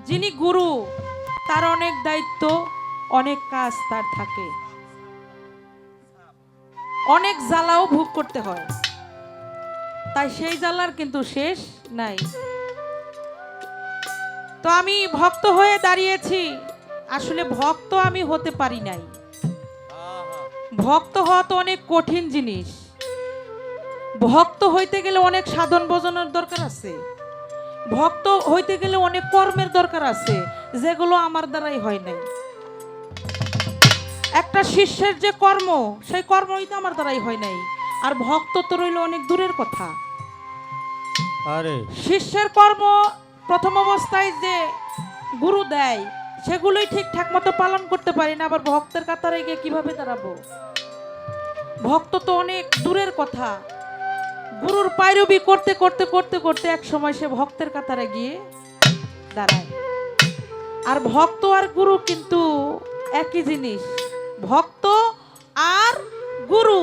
যিনি গুরু তার অনেক দায়িত্ব, অনেক কাজ তার থাকে, অনেক জ্বালাও ভোগ করতে হয়, তাই সেই জ্বালার কিন্তু শেষ নাই। তো আমি ভক্ত হয়ে দাঁড়িয়েছি, আসলে ভক্ত আমি হতে পারি নাই। ভক্ত হওয়া তো অনেক কঠিন জিনিস। ভক্ত হইতে গেলে অনেক সাধন ভজনের দরকার আছে, ভক্ত হইতে গেলে অনেক কর্মের দরকার আছে, যেগুলো আমার দ্বারাই হয় নাই। একটা শিষ্যের যে কর্ম, সেই কর্মই তো আমার দ্বারাই হয় নাই। আর ভক্ত তো রইল অনেক দূরের কথা। আরে শিষ্যের কর্ম প্রথম অবস্থায় যে গুরু দেয় সেগুলোই ঠিকঠাক মতো পালন করতে পারি না, আবার ভক্তের কাতারে গিয়ে কিভাবে দাঁড়াবো? ভক্ত তো অনেক দূরের কথা। গুরুর পায়রবি করতে করতে করতে করতে এক সময় সে ভক্তের কাতারে গিয়ে দাঁড়ায়। আর ভক্ত আর গুরু কিন্তু একই জিনিস। ভক্ত আর গুরু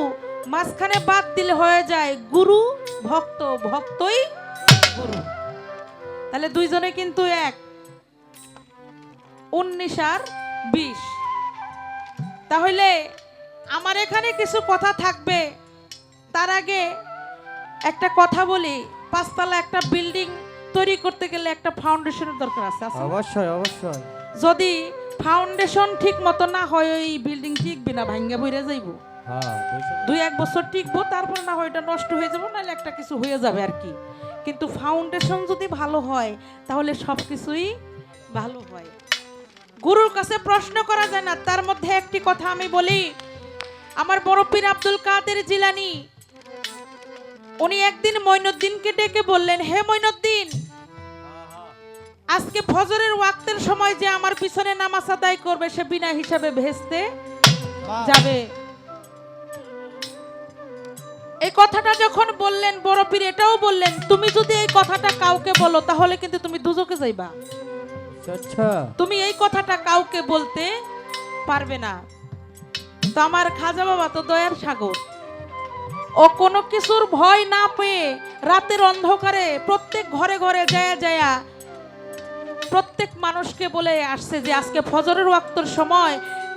মাঝখানে বাদ দিলে হয়ে যায় গুরু ভক্ত, ভক্তই গুরু। তাহলে দুইজনে কিন্তু এক, 19 আর 20। তাহলে আমার এখানে কিছু কথা থাকবে, তার আগে একটা কথা বলি। পাঁচতলা একটা বিল্ডিং তৈরি করতে গেলে একটা ফাউন্ডেশনের দরকার আছে। অবশ্যই অবশ্যই। যদি ফাউন্ডেশন ঠিক মতো না হয় ওই বিল্ডিং টিকবে না, ভাঙ্গা বইরা যাইব। হ্যাঁ 2-1 বছর টিকবো, তারপর না হয় এটা নষ্ট হয়ে যাবো, নাহলে একটা কিছু হয়ে যাবে আর কি। কিন্তু ফাউন্ডেশন যদি ভালো হয় তাহলে সব কিছুই ভালো হয়। গুরুর কাছে প্রশ্ন করা যায় না। তার মধ্যে একটি কথা আমি বলি, আমার বড় পীর আব্দুল কাদের জিলানী উনি একদিন মঈনুদ্দিনকে ডেকে বললেন, হে মঈনুদ্দিন, আজকে ফজরের ওয়াক্তের সময় যে আমার পিছনে নামাজ আদায় করবে সে বিনা হিসাবে ভেস্তে যাবে। এই কথাটা যখন বললেন বড় পীর এটাও বললেন, তুমি যদি এই কথাটা কাউকে বলো তাহলে কিন্তু তুমি দুজকে যাইবা। আচ্ছা তুমি এই কথাটা কাউকে বলতে পারবে না। তো আমার খাজা বাবা তো দয়ার সাগর, ও কোনো কিছুর ভয় না পেয়ে রাতের অন্ধকারে প্রত্যেক ঘরে ঘরে যায় যায় প্রত্যেক মানুষকে বলে আসছে যে আজকে ফজরের ওয়াক্তের সময়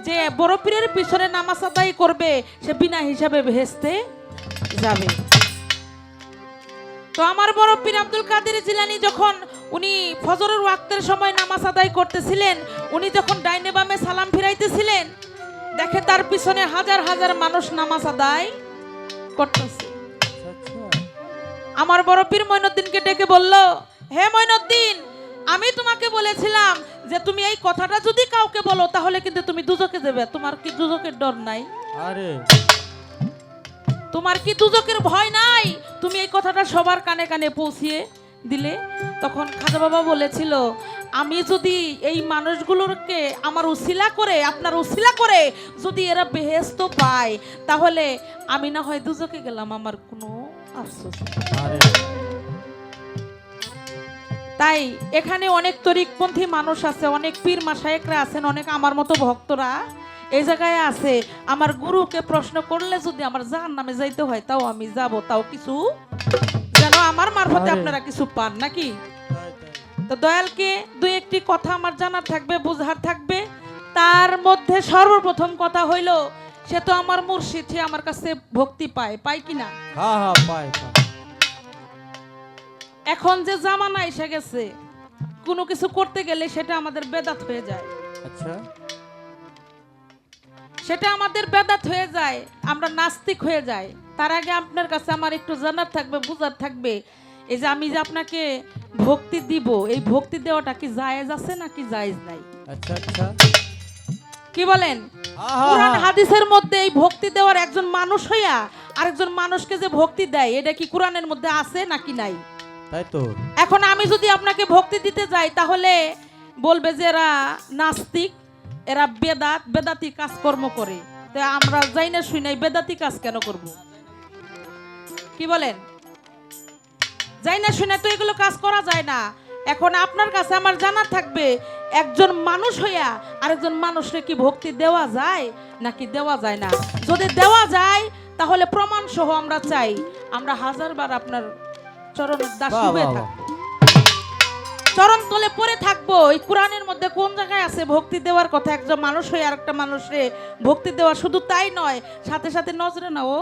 যে বড় পীরের পিছনে নামাজ আদায় করবে সে বিনা হিসাবে ভেস্তে যাবে। তো আমার বড় পীর আব্দুল কাদের জিলানী যখন উনি ফজরের ওয়াক্তের সময় নামাজ আদায় করতেছিলেন, উনি যখন ডাইনে বামে সালাম ফিরাইতেছিলেন, দেখে তার পিছনে হাজার হাজার মানুষ নামাজ আদায় করতেছে। আমার বড় পীর মঈনুদ্দিনকে ডেকে বলল, হে মঈনুদ্দিন, আমি তোমাকে বলেছিলাম যে তুমি এই কথাটা যদি কাউকে বলো তাহলে কিন্তু তুমি দুজকে যাবে। তোমার কি দুজকের ডর নাই? আরে তোমার কি দুজকের ভয় নাই? তুমি এই কথাটা সবার কানে কানে পৌঁছিয়ে দিলে। তখন খাজা বাবা বলেছিল, আমি যদি এই মানুষগুলোকে আমার উসিলা করে, আপনার উসিলা করে যদি এরা বেহেশত পায় তাহলে আমি না হয় দুজকে গেলাম, আমার কোনো আফসোস নেই। আরে তাই এখানে অনেক তরিকপন্থী মানুষ আছে, অনেক পীর মাশায়েখরা আছেন, অনেক আমার মতো ভক্তরা এই জায়গায় আছে। আমার গুরুকে প্রশ্ন করলে যদি আমার জাহান্নামে যাইতে হয় তাও আমি যাব, তাও কিছু যেন আমার মারফতে আপনারা কিছু পান নাকি। তো দয়ালকে দুই একটি কথা আমার জানার থাকবে, বুঝার থাকবে। তার মধ্যে সর্বপ্রথম কথা হইল, সে তো আমার মুর্শিদ, সে আমার কাছে ভক্তি পায়, পায় কিনা? হ্যাঁ হ্যাঁ পাই পাই। এখন যে জামানা এসে গেছে, কোনো কিছু করতে গেলে সেটা আমাদের বেদাত হয়ে যায়। আচ্ছা সেটা আমাদের বেদাত হয়ে যায়, আমরা নাস্তিক হয়ে যাই। তার আগে আপনার কাছে আমার একটু জানার থাকবে, বুঝার থাকবে, এই যে আমি যে আপনাকে ভক্তি দিব, এই ভক্তি দেওয়াটা কি জায়েজ আছে নাকি জায়েজ নাই? আচ্ছা আচ্ছা কি বলেন? হ্যাঁ, কোরআন হ্যাঁ। হাদিসের মধ্যে এই ভক্তি দেওয়ার একজন মানুষ হইয়া আরেকজন মানুষকে যে ভক্তি দেয় এটা কি কোরআনের মধ্যে আছে নাকি নাই? তাই তো। এখন আমি যদি আপনাকে ভক্তি দিতে যাই তাহলে বলবে যে এরা নাস্তিক, এরা বেদাতি কাজকর্ম করে। তো আমরা যাই না শুই নাই বেদাতি কাজ কেন করব? কি বলেন? যাই না শুই না তো এগুলো কাজ করা যায় না। এখন আপনার কাছে আমার জানা থাকবে, একজন মানুষ হইয়া আরেকজন মানুষকে কি ভক্তি দেওয়া যায় নাকি দেওয়া যায় না? যদি দেওয়া যায় তাহলে প্রমাণ সহ আমরা চাই, আমরা হাজারবার আপনার চরণের দাসী হয়ে থাকবো। চরণ তলে পড়ে থাকবো। এই কোরআনের মধ্যে কোন জায়গায় আছে ভক্তি দেওয়ার কথা? একজন মানুষ হয়ে আরেকটা মানুষে ভক্তি দেওয়া, শুধু তাই নয়, সাথে সাথে নজরানাও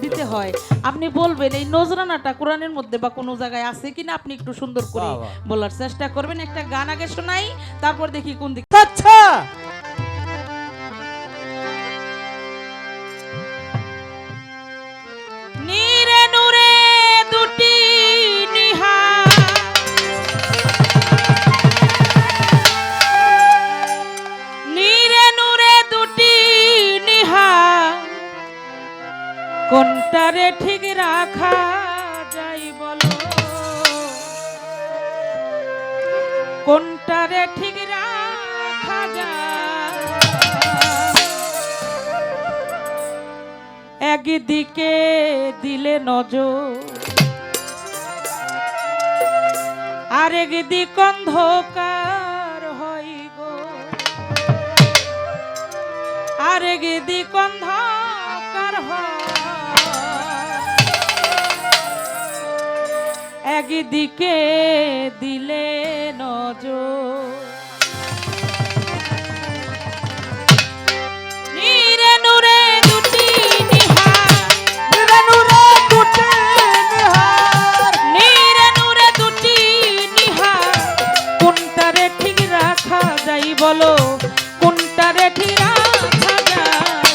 দিতে হয়। আপনি বলবেন এই নজরানাটা কোরআনের মধ্যে বা কোনো জায়গায় আছে কিনা, আপনি একটু সুন্দর করে বাহ, বাহ। বলার চেষ্টা করবেন। একটা গান আগে শোনাই, তারপর দেখি কোন দিকে। আচ্ছা নীরে নূরে দুটি নিহার, নীরে নূরে দুটি নিহার, কোনটারে ঠিক রাখা যাই বলো, কোনটারে ঠিক রাখা যায়? একদিকে দিলে নজর, আরেক দিক অন্ধকার হয় গো, আরেক দিক অন্ধকার হয়, একদিকে দিলে নজর। নীরে নূরে দুটি নিহার, নীরে নূরে দুটি নিহার, নীরে নূরে দুটি নিহার, কোনটারে ঠিক রাখা যাই বলো, কোনটারে ঠিক রাখা যায়?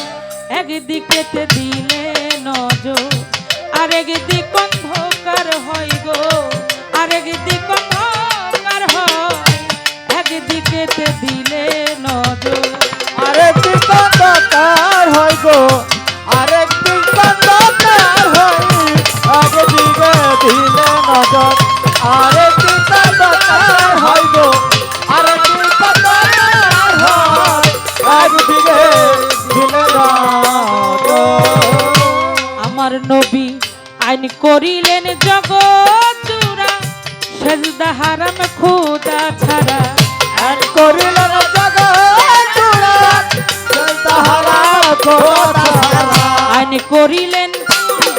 একদিকেতে দিলে নজর, আরেক দিক অন্ধকার হয় গো, আরেক দিক অন্ধকার হয়, একদিকেতে দিলে নজর। আরেকটি অন্ধকার হয় গো, আরেকটি অন্ধকার হয়, আগে দিকে দিলে নজর। আরেকটি অন্ধকার হয় গো, আরেকটি অন্ধকার হয়, আগে দিকে দিলে নজর। আমার নবী আইন করিলেন জগৎ জুড়া, সেজদা হারাম খোদা ছাড়া, আর করিলেন জগৎ জুড়া, তাহারা খোদা ছাড়া। আইন করিলেন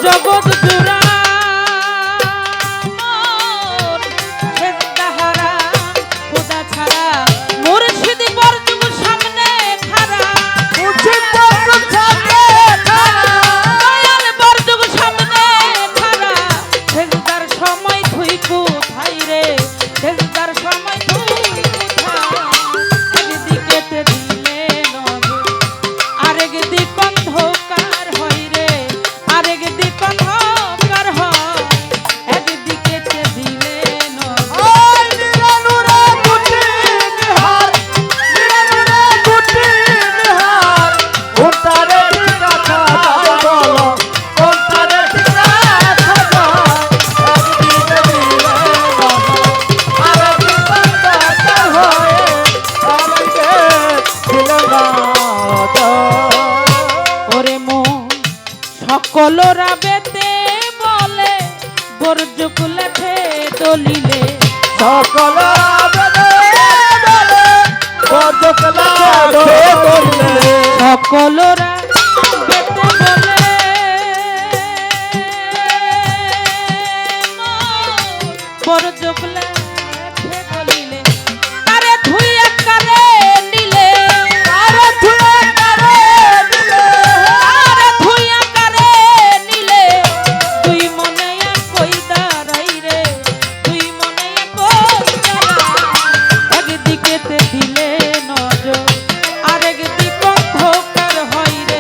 জগৎ জুড়া, সেজদা হারাম খোদা ছাড়া, মুর্শিদ বরযুগ সামনে খাড়া, মুর্শিদ বরযুগ সামনে খাড়া, দয়াল বরযুগ সামনে খাড়া, সেজদার সময় তুই কোথায় রে, সেজদার সময় তুই কোথায়? একদিকেতে দিলে নজর, আরেক দিক অন্ধকার হয় রে, আরেক দিক অন্ধকার হয়, একদিকেতে দিলে নজর। ওই নীরে নূরে দুটি নিহার, নীরে নূরে দুটি নিহার, কোনটারে ঠিক রাখা যায় বলো, কোনটারে ঠিক রাখা যায়? একদিকে দিলে নজর, আরেকটি অন্ধকার হয়ে, আরেকদিকে দিলে নজর। ওরে মন সকলরা বেতে বলে, বরযুগ লেখে দলিলে, সকল আবেদন বলে, বরযুগ লেখে দলিলে। সকলরা বেতে বলে, বরযুগ লেখে দলিলে, তারে ধুইয়া কারে নিলে, আরে ধুয়ে কারে দিলে, আরে ধুইয়া কারে নিলে, তুই মনে কই দাঁড়াই রে, তুই মনে কই দাঁড়াই, একদিকেতে দিলে নজর, আরেক দিক অন্ধকার হয় রে,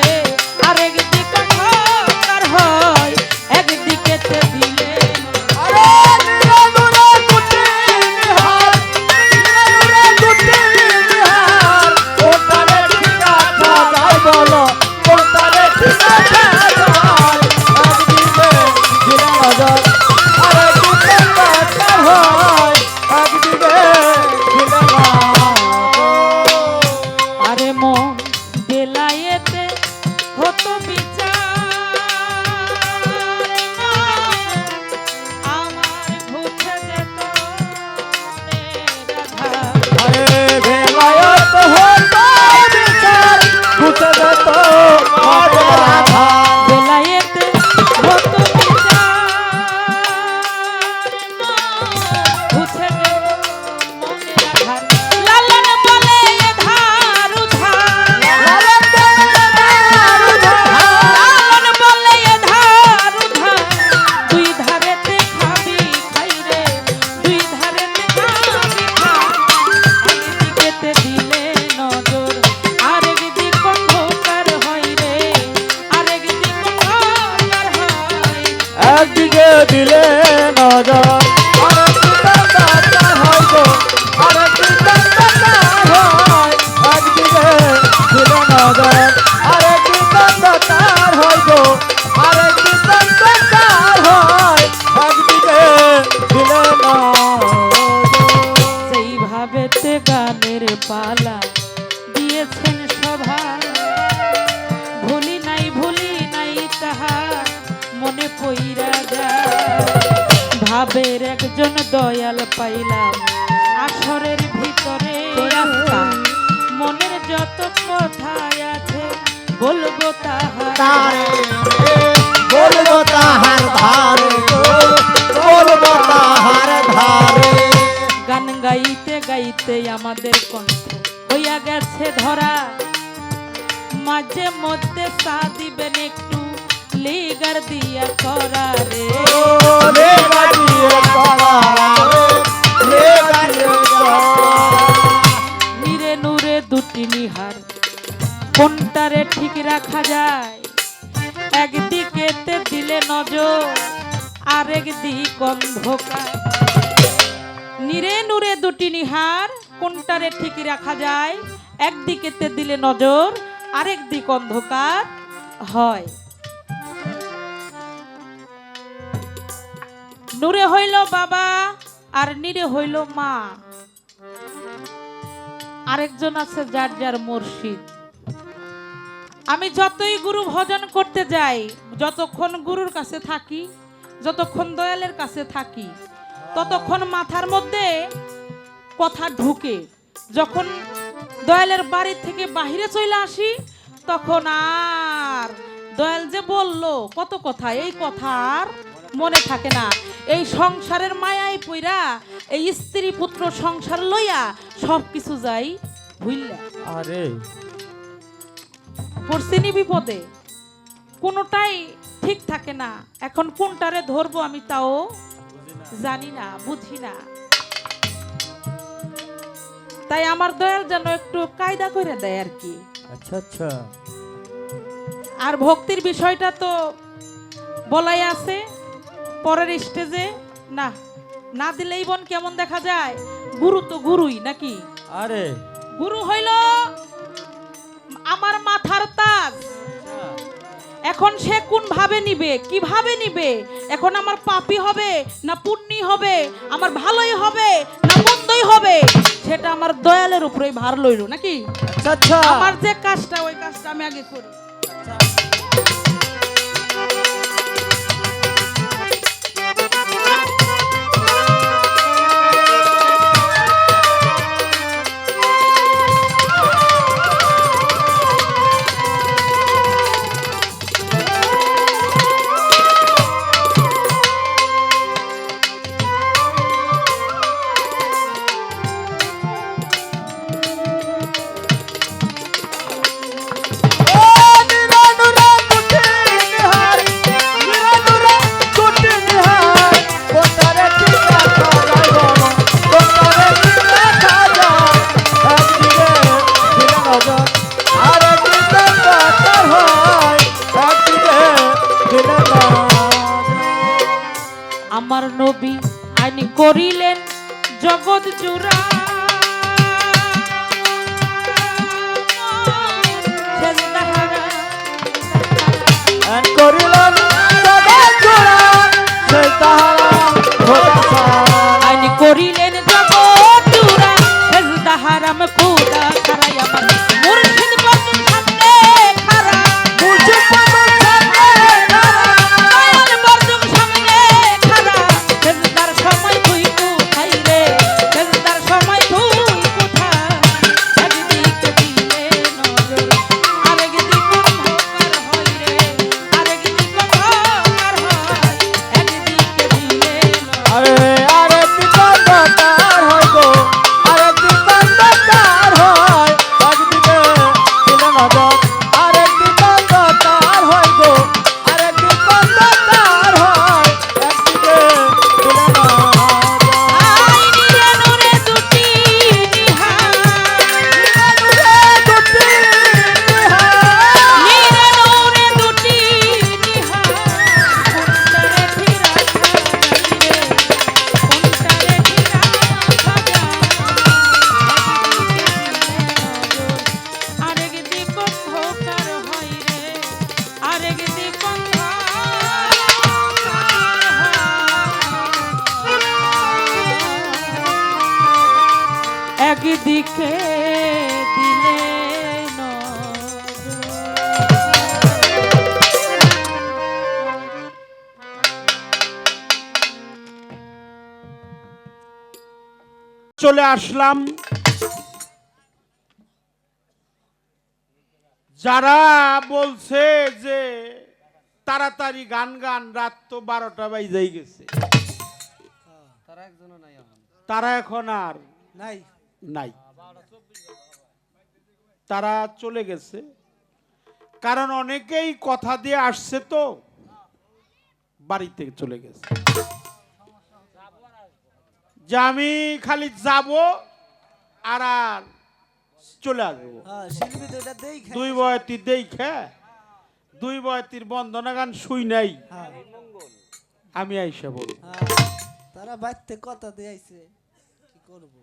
হাতে গানের পালা দিয়েছেন সভায়, ভুলি নাই তাহা মনে পইরা যায়। ভাবের একজন দয়াল পাইলাম আসরের ভিতরে, মনের যত কথা আছে বলবো তাহার তারে বলবো তাহার ধারে গো, বলবো তাহার ধারে। গান গাইতে গাইতে আমাদের কণ্ঠ হইয়া গেছে ধরা, মাঝে মধ্যে চা দিবেন একটু লিগার দিয়া করা রে। লেগা দিয়ে করা রে, লেগা দিয়ে করা। নীরে নূরে দুটি নিহার কোনটারে ঠিক রাখা যায়, একদিকেতে দিলে নজর আরেক দিক অন্ধকার। নীরে নূরে দুটি নিহার কোনটারে ঠিক রাখা যায়, একদিকেতে দিলে নজর আরেক দিক অন্ধকার হয়। নূরে হইল বাবা আর নীরে হইল মা, আরেকজন আছে যার যার মুর্শিদ। আমি যতই গুরু ভজন করতে যাই, যতক্ষণ গুরুর কাছে থাকি, যতক্ষণ দয়ালের কাছে থাকি, ততক্ষণ মাথার মধ্যে কথা ঢুকে। যখন দয়ালের বাড়ি থেকে বাহিরে চলে আসি, তখন আর দয়াল যে বলল কত কথা, এই কথা আর মনে থাকে না। এই সংসারের মায়ায় পইরা এই স্ত্রী পুত্র সংসার লইয়া সব কিছু যাই ভুললা। আরে পড়ছিনি বিপদে, কোনোটাই ঠিক থাকে না। এখন কোনটারে ধরবো আমি তাও জানি না, বুঝি না। তাই আমার দয়াল যেন একটু কায়দা করে দেয় আর কি। আচ্ছা আচ্ছা। আর ভক্তির বিষয়টা তো বলাই আছে পরের স্টেজে, না না দিলেই বোন কেমন দেখা যায়। গুরু তো গুরুই নাকি, আরে গুরু হইল আমার মাথার তাজ। এখন সে কোন ভাবে নিবে, কিভাবে নিবে, এখন আমার পাপী হবে না পুণ্যি হবে, আমার ভালোই হবে না মন্দই হবে, সেটা আমার দয়ালের উপরেই ভার লইল নাকি। আচ্ছা আচ্ছা। আমার যে কাজটা ওই কাজটা আমি আগে করি। আমার নবী আইন করিলেন জগৎ জুড়া, করিলেন জগৎ জোড়া, সেই তাহারা খোদা আইন করিলেন জগৎ জুড়া, সেজদা হারাম খোদা ছাড়াই আমার মুর্শিদ বর্তন সামনে খাড়া, মুর্শিদ বর্তন সামনে খাড়া, দয়াল বর্তন সামনে খাড়া। সেজদার সময় তুই কোথায় রে, সেজদার সময় তুই কোথায়, একদিকে দিলে নজর আরেক দিক অন্ধকার হয় রে, আরেক দিক অন্ধকার হয়, একদিকে দিলে নজর। আরে আরে পিতা দিকে দিলে চলে আসলাম যারা বলছে যে তাড়াতাড়ি গান গান, রাত তো 12টা বাজেই গেছে, তারা এখন আর নাই নাই, তারা চলে গেছে। কারণ অনেকেই কথা দিয়ে আসছে তো বাড়িতে চলে গেছে, যে আমি খালি যাব আর আর চলে আসবো। শিল্পী তো এটা দেই খায়। দুই বয়তি দেখে দুই বয়তির বন্দনা গান শুই নাই, হ্যাঁ, আমি আইসা বল। তারা বাইতে কথা দিয়ে আইছে, কি করব?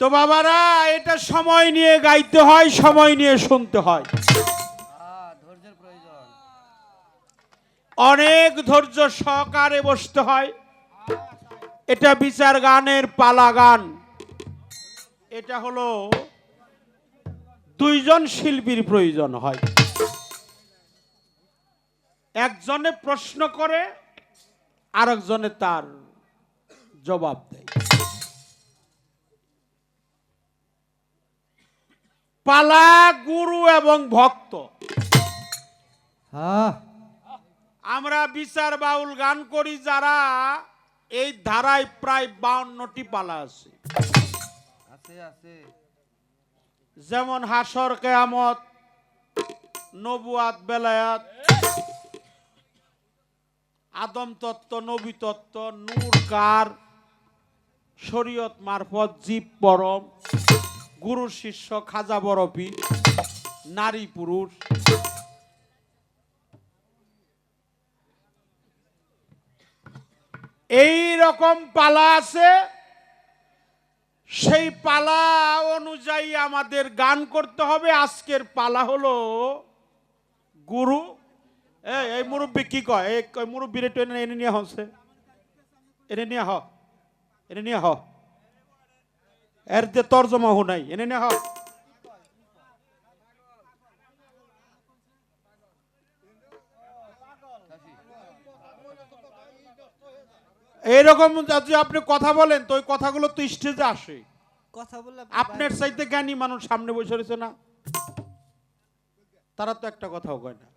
তো বাবারা, এটা সময় নিয়ে গাইতে হয়, সময় নিয়ে শুনতে হয়, ধৈর্যের প্রয়োজন। অনেক ধৈর্য সহকারে বসতে হয়। এটা বিচার গানের পালা গান, এটা হলো দুইজন শিল্পীর প্রয়োজন হয়। একজনে প্রশ্ন করে, আরেকজনে তার জবাব দেয়। পালা গুরু এবং ভক্ত। হ্যাঁ, আমরা বিচার বাউল গান করি যারা, এই ধারায় প্রায় 52টি পালা আছে। যেমন হাসর, কেয়ামত, নবুয়াত, বেলায়াত, আদম তত্ত্ব, নবী তত্ত্ব, নূর কার, শরীয়ত মারফত, জীব পরম, গুরু শিষ্য, খাজা বরফি, নারী পুরুষ। এই রকম পালা আছে। সেই পালা অনুযায়ী আমাদের গান করতে হবে। আজকের পালা হলো গুরু। এই মুরব্বী কি কয়? এই মুরব্বীর একটু এনে নিয়ে হচ্ছে, এনে নিয়ে হ, এনে নিয়ে হ, এর যে তর্জমা হো নাই, এনে নিয়ে হ। এইরকম যদি আপনি কথা বলেন তো ওই কথাগুলো তো স্টেজে আসে। কথা বললে আপনার চাইতে জ্ঞানী মানুষ সামনে বসে রয়েছে না, তারা তো একটা কথাও কয় না।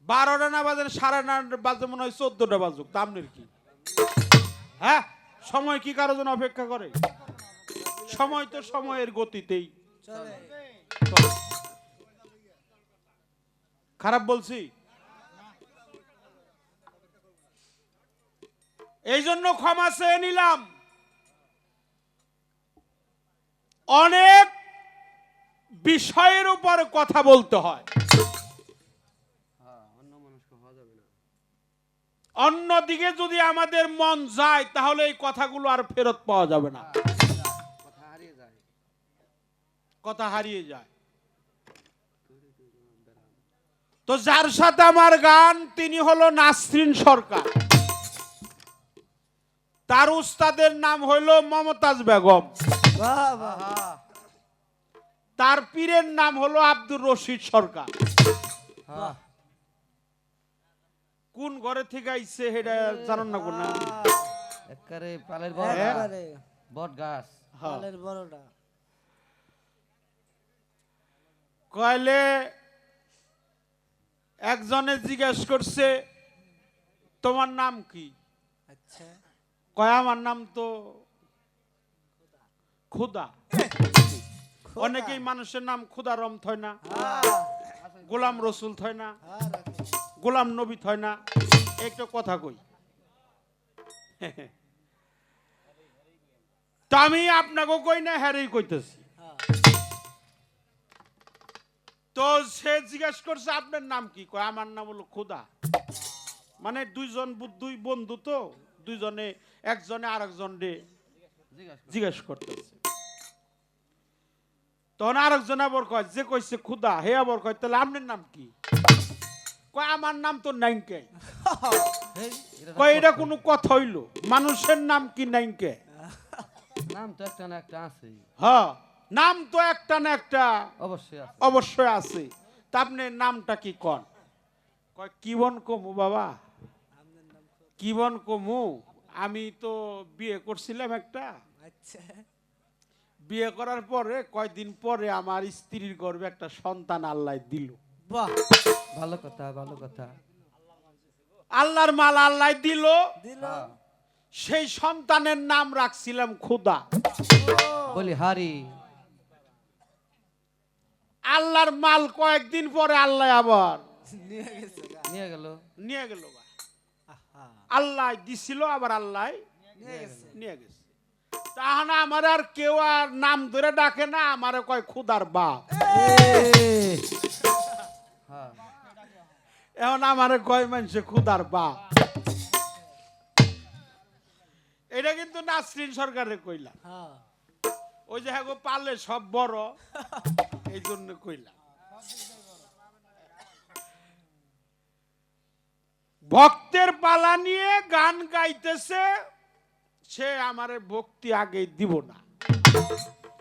12টা না বাজে, 9:30 বাজে, মনে হয় 14টা বাজুক, দামনের কি? হ্যাঁ, সময় কি কারোর জন্য অপেক্ষা করে? সময় তো সময়ের গতিতেই চলে। খারাপ বলছি? এই জন্য ক্ষমা চেয়ে নিলাম। অনেক বিষয়ের উপর কথা বলতে হয়, অন্যদিকে যদি আমাদের মন যায় তাহলে এই কথাগুলো আর ফেরত পাওয়া যাবে না, কথা হারিয়ে যায়। তো যার সাথে আমার গান তিনি হলো নাসরিন সরকার, তার উস্তাদের নাম হইল মমতাজ বেগম, বাহ বাহ, তার পীরের নাম হলো আব্দুর রশিদ সরকার। বাহ, কোন ঘরে থেকে আইছে সেটা জানেন না কোন? একবারে পালের একবারে বট গাছ। পালের বড়টা। কয়লে একজনে জিজ্ঞেস করছে তোমার নাম কি? আচ্ছা, কয় আমার নাম তো খুদা। অনেকেই মানুষের নাম খুদা রম থয় না, গোলাম রসুল থয় না, গোলাম নবী থয় না। একটা কথা কই, তা আমি আপনাকে কই না, হ্যারেই কইতেছি। তো সে জিজ্ঞেস করছে আপনার নাম কি? কয় আমার নাম হলো খুদা। মানে দুই বন্ধু তো, দুইজনে একজনে আরেকজনে জিজ্ঞেস করতেছে। তখন আরেকজন আবার কয়, যে কইছে খুদা হে আবার কয় তাহলে আপনার নাম কি? কয় আমার নাম তো নাইনকে। কয় এটা কোনো কথা হইল? মানুষের নাম কি নাইনকে? নাম তো একটা না একটা আছে, হ্যাঁ, নাম তো একটা না একটা অবশ্যই আছে। অবশ্যই আছে। তা আপনি নামটা কি কন? কয় কিবন কমু বাবা, কিবন কমু। আমি তো বিয়ে করছিলাম একটা, আচ্ছা বিয়ে করার পরে কয়দিন পরে আমার স্ত্রীর গর্ভে একটা সন্তান আল্লাহ দিল। বাহ, ভালো কথা, ভালো কথা। আল্লাহর মাল আল্লাহ দিল, দিল হ্যাঁ, সেই সন্তানের নাম রাখছিলাম খুদা। বলি হারি। আল্লাহর মাল কয়েকদিন পরে আল্লাহ আবার নিয়ে গেছে গা। নিয়ে গেল। নিয়ে গেল। আহা, আল্লাহ দিছিল, আবার আল্লাহ নিয়ে গেছে নিয়ে গেছে। তাহলে আমার আর কেউ আর নাম ধরে ডাকে না, আমারে কয় খুদার বাপ। হ্যাঁ, এখন আমারে কয় মানুষে খুদার বাপ। এটা কিন্তু নাসরিন সরকারের কইলাম, হ্যাঁ ওই যে হ্যাঁ পারলে সব বড়, এই জন্য কইলাম। ভক্তের পালা নিয়ে গান গাইতেছে, সে আমারে ভক্তি আগে দিব না।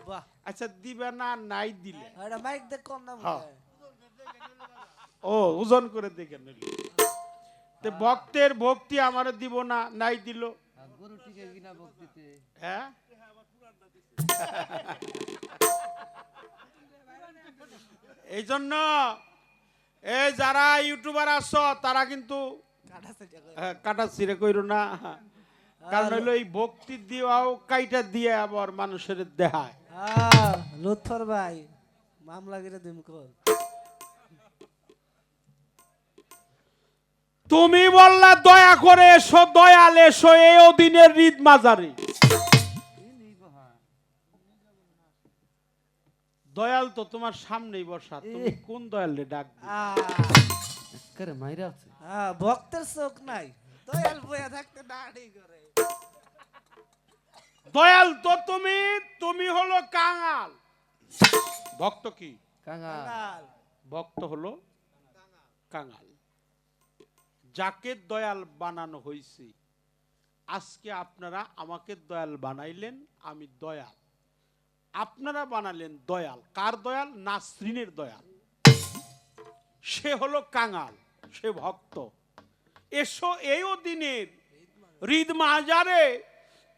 বাহ, আচ্ছা দিবে না, নাই দিলে এটা মাইক দেখ কোন নাম হ্যাঁ। ও ওজন করে দেখে নিল, তে ভক্তের ভক্তি আমারে দিব না, নাই দিল। আর গরু টিকে কিনা ভক্তিতে। হ্যাঁ, এই জন্য এই যারা ইউটিউবার আছো তারা কিন্তু কাটা সেটা করে। কাটা ছিঁড়ে কইরো না, কারণ হইলো এই ভক্তি দিয়েও কাইটা দিয়ে আবার মানুষের দেহায়। লুৎফর ভাই মামলা গিরে দিম কর। তুমি বললা দয়া করে এসো, দয়াল এসো এই অধীনের হৃদ মাজারে। দয়াল তো তোমার সামনেই বসা, তুমি কোন দয়াল রে ডাকবে? করে মাইরা আছে। ভক্তের চোখ নাই, দয়াল বইয়া থাকতে দাঁড়ি করে। দয়াল তো তুমি, তুমি হলো কাঙাল। ভক্ত কি? কাঙাল। কাঙাল। ভক্ত হলো কাঙাল। যাকে দয়াল বানানো হয়েছে, আজকে আপনারা আমাকে দয়াল বানাইলেন, আমি দয়াল। আপনারা বানালেন দয়াল। কার দয়াল? নাসরিনের দয়াল। সে হলো কাঙাল, সে ভক্ত। এসো এই দিনের হৃদ মাজারে,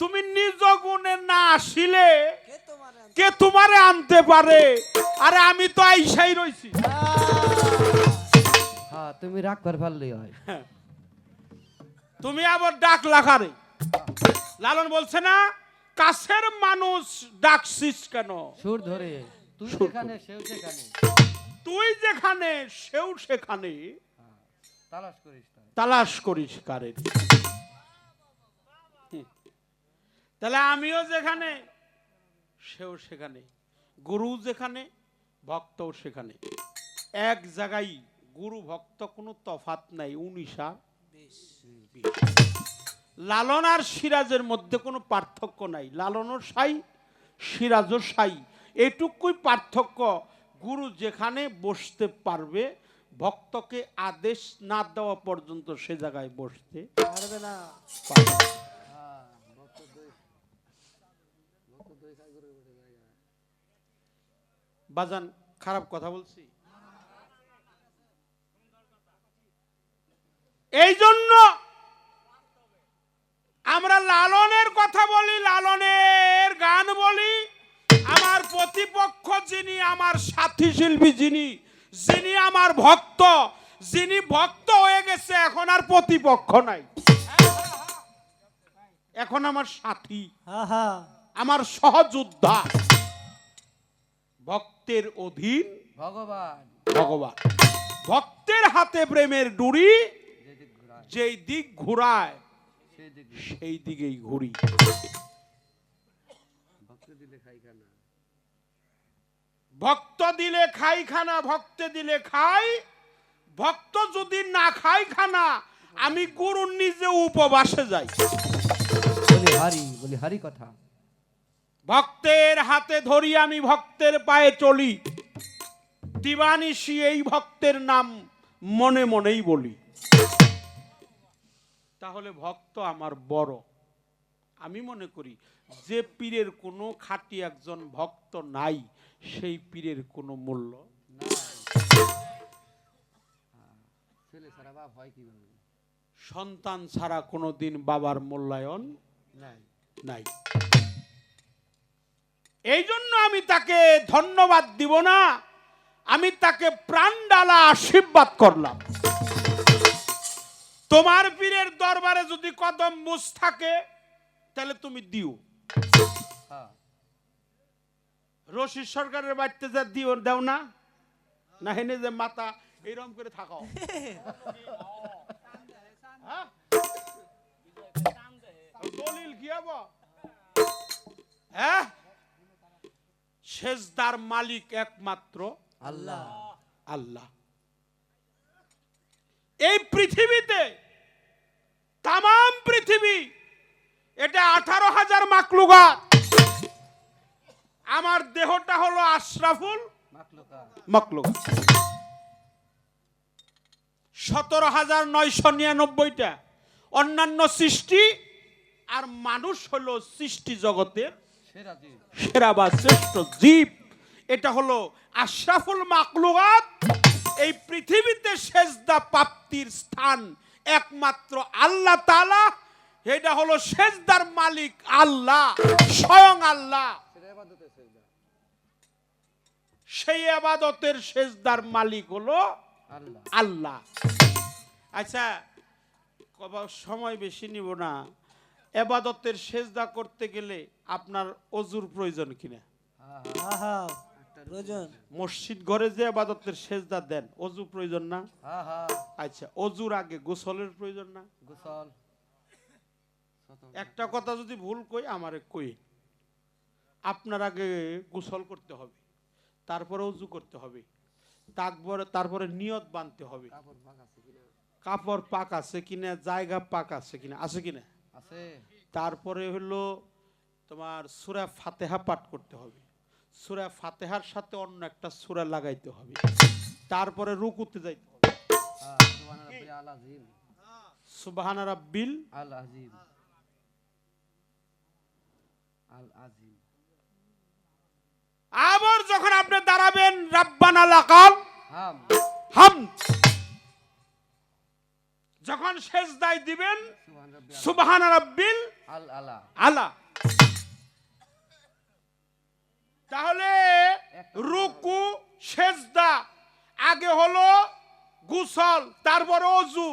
তুমি নিজ গুণে না আসিলে কে তোমারে আনছে? কে তোমারে আনতে পারে? আরে আমি তো আইসাই রইছি। হ্যাঁ, তুমি রাখবার পারলেই হয়। তুমি আবার ডাক লাখারে। লালন বলছে না, কাছের মানুষ ডাকছিস কেন? সুর ধরে তুই সুর যেখানে সেও সেখানে। তুই যেখানে সেও সেখানে, তালাশ করিস তাই। তালাশ করিস কারে। তাহলে আমিও যেখানে সেও সেখানে, গুরু যেখানে ভক্তও সেখানে। এক জায়গায় গুরু ভক্ত কোনো তফাৎ নাই, 19 আর 20। লালন আর সিরাজের মধ্যে কোনো পার্থক্য নাই। লালনও সাই, সিরাজও সাই, এটুকুই পার্থক্য। গুরু যেখানে বসতে পারবে, ভক্তকে আদেশ না দেওয়া পর্যন্ত সে জায়গায় বসতে পারবে না। পারবে। বাজান খারাপ কথা বলছি? এই জন্য আমরা লালনের কথা বলি, লালনের গান বলি। আমার প্রতিপক্ষ যিনি, আমার সাথী শিল্পী যিনি, যিনি আমার ভক্ত, যিনি ভক্ত হয়ে গেছে, এখন আর প্রতিপক্ষ নাই, এখন আমার সাথী, আমার সহযোদ্ধা। ভক্তের অধীন ভগবান। ভগবান। ভক্তের হাতে প্রেমের ডুরি, যেদিক ঘোরায় যেই দিক ঘুরায় সেদিক সেই দিকেই ঘুরি। ভক্ত দিলে খাই খানা। ভক্ত দিলে খাই খানা, ভক্তে দিলে খাই। ভক্ত যদি না খাই খানা, আমি গুরুর নিজে উপবাসে যাই। বলি হারি কথা। ভক্তের হাতে ধরি আমি, ভক্তের পায়ে চলি, দিবানিশি এই ভক্তের নাম মনে মনেই বলি। তাহলে ভক্ত আমার বড়। আমি মনে করি যে পীরের কোনো খাঁটি একজন ভক্ত নাই, সেই পীরের কোনো মূল্য নাই। ছেলে ছাড়া বাপ হয় কিভাবে? সন্তান ছাড়া কোনো দিন বাবার মূল্যায়ন নাই। নাই। এই জন্য আমি তাকে ধন্যবাদ দিব না, আমি তাকে প্রাণ ডালা আশীর্বাদ করলাম। তোমার পীরের দরবারে যদি কদম বুঝ থাকে তাহলে তুমি দিও। হ্যাঁ, রশিদ সরকারের বাড়িতে যা দিও, দাও না, না হেনে যে মাথা এইরকম করে থাকো। হ্যাঁ? দলিল কি হবো? হ্যাঁ, সেজদার মালিক একমাত্র আল্লাহ। আল্লাহ। এই পৃথিবীতে, তামাম পৃথিবী, এটা 18,000 মাখলুকাত। আমার দেহটা হলো আশরাফুল মাখলুকাত। মাখলুকাত। 17,999টা অন্যান্য সৃষ্টি, আর মানুষ হলো সৃষ্টি জগতের সেরা জীব। সেরা বা শ্রেষ্ঠ জীব। এটা হলো আশরাফুল মাখলুকাত। এই পৃথিবীতে সেজদা প্রাপ্তির স্থান একমাত্র আল্লাহ তাআলা। এটা হলো সেজদার মালিক আল্লাহ, স্বয়ং আল্লাহ। সেটা ইবাদতের সেজদা। সেই ইবাদতের সেজদার মালিক হলো আল্লাহ। আল্লাহ। আচ্ছা, সময় বেশি নিব না। ইবাদতের সেজদা করতে গেলে আপনার অজুর প্রয়োজন কিনা? হ্যাঁ, আহা, প্রয়োজন। মসজিদ ঘরে যে ইবাদতের সেজদা দেন, অজু প্রয়োজন না? হ্যাঁ, হ্যাঁ। আচ্ছা, অজুর আগে গোসলের প্রয়োজন না? গোসল। একটা কথা যদি ভুল কই আমারে কই। আপনার আগে গোসল করতে হবে, তারপরে অজু করতে হবে, তারপরে নিয়ত বাঁধতে হবে। কাপড় পাক আছে কিনা? কাপড় পাক আছে কিনা, জায়গা পাক আছে কিনা, আছে কিনা। আছে। তারপরে হলো তোমার সূরা ফাতিহা পাঠ করতে হবে। সূরা ফাতিহার সাথে অন্য একটা সূরা লাগাইতে হবে। তারপরে রুকুতে যাইতে হবে। হ্যাঁ, সুবহান রাব্বিল আযীম। সুবহান রাব্বিল আল আযীম। আল আযীম। আবার যখন আপনি দাঁড়াবেন, রাব্বানা লাকাল হাম। হামদ। যখন সেজদায় দিবেন, সুবহান রাব্বিল সুবহান রাব্বিল আল আলা। আলা। তাহলে রুকু সেজদা আগে হলো গোসল, তারপরে অজু,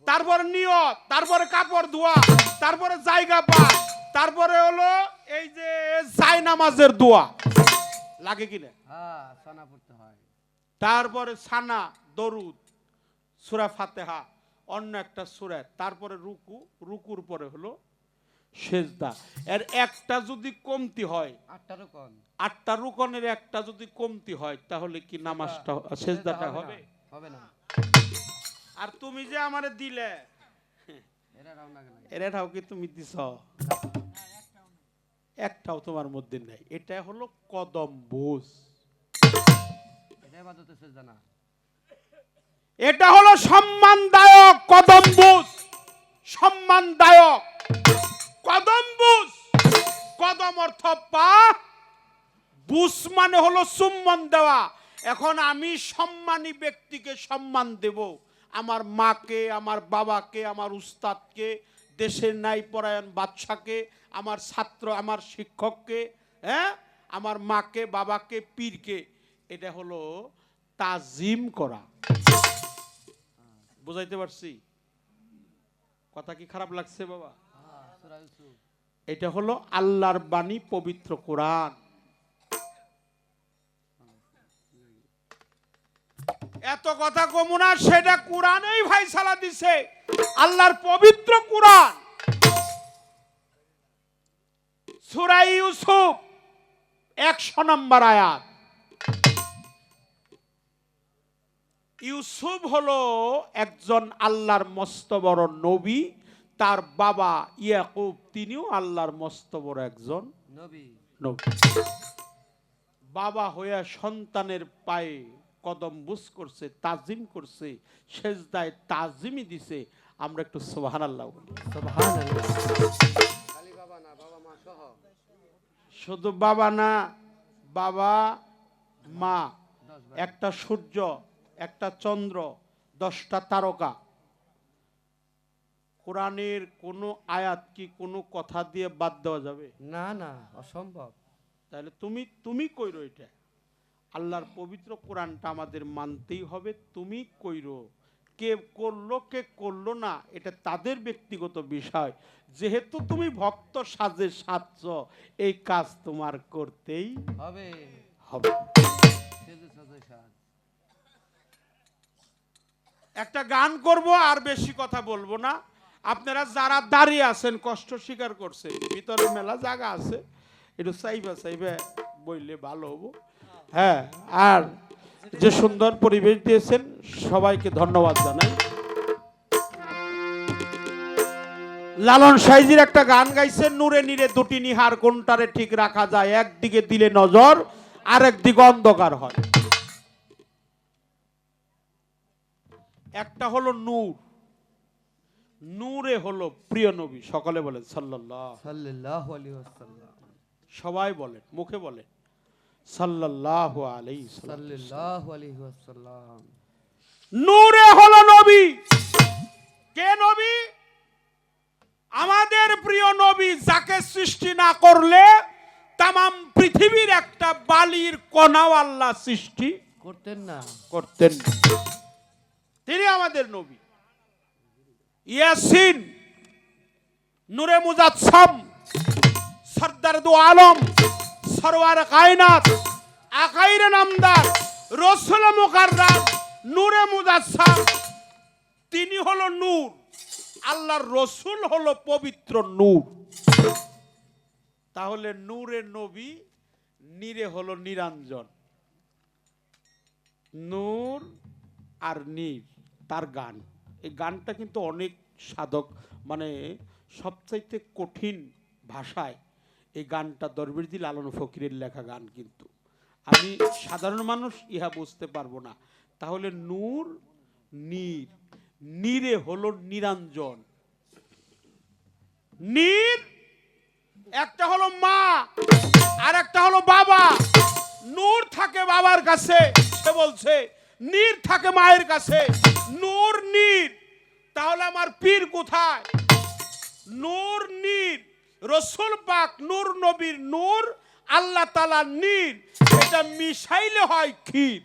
তারপরে নিয়ত, তারপরে কাপড় ধোয়া, তারপরে জায়গা পাক, তারপরে হলো এই যে জায়নামাজের দোয়া লাগে কিনা, হ্যাঁ, সানা পড়তে হয়। তারপরে সানা, দরুদ, সূরা ফাতিহা, অন্য একটা সূরা, তারপরে রুকু, রুকুর পরে হলো সেজদা। এর একটা যদি কমতি হয়, 8টা রকম। 8টা রুকনের একটা যদি কমতি হয়, তাহলে কি নামাজটা, সেজদাটা হবে? হবে না। আর তুমি যে আমারে দিলে, এরা রাউন্ড লাগে না। এরাও কি তুমি দিছ? একটাও তোমার মধ্যে নাই। এটা হলো কদম বুঝ। এটা ইবাদতের সেজদা না। এটা হলো সম্মানদায়ক কদম বুঝ, সম্মানদায়ক কদম বুঝ। কদম অর্থ পা, বুঝ মানে হলো চুম্বন দেওয়া। এখন আমি সম্মানী ব্যক্তিকে সম্মান দেব, আমার মাকে, আমার বাবাকে, আমার উস্তাদকে, দেশের ন্যায়পরায়ণ বাদশাকে, আমার ছাত্র, আমার শিক্ষককে, হ্যাঁ, আমার মাকে, বাবাকে, পীরকে। এটা হলো তাজিম করা। বুঝাইতে পারছি? কথা কি খারাপ লাগছে বাবা? হ্যাঁ, সূরা ইউসুফ। এটা হলো আল্লাহর বাণী, পবিত্র কোরআন। এত কথা কমু না, সেটা কোরআনেই ফায়সালা দিছে, আল্লাহর পবিত্র কোরআন। সূরা ইউসুফ 100 নম্বর আয়াত। ইউসুফ হলো একজন আল্লাহর মস্ত বড় নবী। তার বাবা ইয়াকুব, তিনিও আল্লাহর মস্ত বড় একজন নবী। নবী। বাবা হইয়া সন্তানের পায়ে কদম বুস করছে, তাজিম করছে, সেজদায় তাজিমই দিছে। আমরা একটু সুবহানাল্লাহ বলি। সুবহানাল্লাহ। খালি বাবা না, বাবা মা সহ শুধু বাবা না, বাবা মা, 10 ভাই। একটা সূর্য, একটা চন্দ্র, 10টা তারকা। কোরআনের কোনো আয়াত কি কোনো কথা দিয়ে বাদ দেওয়া যাবে? না না, অসম্ভব। তাহলে তুমি কইরো এটা। আল্লাহর পবিত্র কোরআনটা আমাদের মানতেই হবে। তুমি কইরো, কে করলো না এটা তাদের ব্যক্তিগত বিষয়। যেহেতু তুমি ভক্ত সাজে সাজছ, এই কাজ তোমার করতেই হবে। হবে। সেজে সাজে সাজ। একটা গান করব, আর বেশি কথা বলবো না। আপনারা যারা দাঁড়িয়ে আছেন কষ্ট স্বীকার করছেন, ভিতরে মেলা জায়গা আছে, একটু চাইবা বললে ভালো হবো। হ্যাঁ, আর যে সুন্দর পরিবেশ দিয়েছেন সবাইকে ধন্যবাদ জানাই। লালন সাইজির একটা গান গাইছেন, নূরে নীরে দুটি নিহার কোনটারে ঠিক রাখা যায়, একদিকে দিলে নজর আর একদিকে অন্ধকার হয়। একটা হলো নূর, নূরে হলো প্রিয় নবী। সকলে বলেন সাল্লাল্লাহু, সাল্লাল্লাহু আলাইহি ওয়াসাল্লাম। সবাই বলেন, মুখে বলেন সাল্লাল্লাহু আলাইহি সাল্লাম। সাল্লাল্লাহু আলাইহি ওয়াসাল্লাম। নূরে হলো নবী। কে নবী? আমাদের প্রিয় নবী, যাকে সৃষ্টি না করলে তামাম পৃথিবীর একটা বালির কণাও আল্লাহ সৃষ্টি করতেন না। করতেন। তিনি আমাদের নবী। ইয়াসিন, নূরে মুজাসসাম, সরদার দু আলম, সরওয়ার কায়নাত, আকাইরে নামদার, রাসূল মুকাররম, নূরে মুজাসসাম। তিনি হলো নূর, আল্লাহর রসুল হলো পবিত্র নূর। তাহলে নূরে নবী, নীরে হলো নিরঞ্জন। নূর আর নীর, তার গান। এই গানটা কিন্তু অনেক সাধক, মানে সবচাইতে কঠিন ভাষায় এই গানটা দরবেশজি লালন ফকিরের লেখা গান, কিন্তু আমি সাধারণ মানুষ ইহা বুঝতে পারবো না। তাহলে নূর, নীর, নীরে হলো নিরঞ্জন। নীর একটা হলো মা আর একটা হলো বাবা। নূর থাকে বাবার কাছে, সে বলছে, নীর থাকে মায়ের কাছে। নূর নীর, তাহলে আমার পীর কোথায়? নূর নীর, রসুল পাক নূর, নবীর নূর, আল্লাহ তাআলা নীর। এটা মিশাইলে হয় ক্ষীর।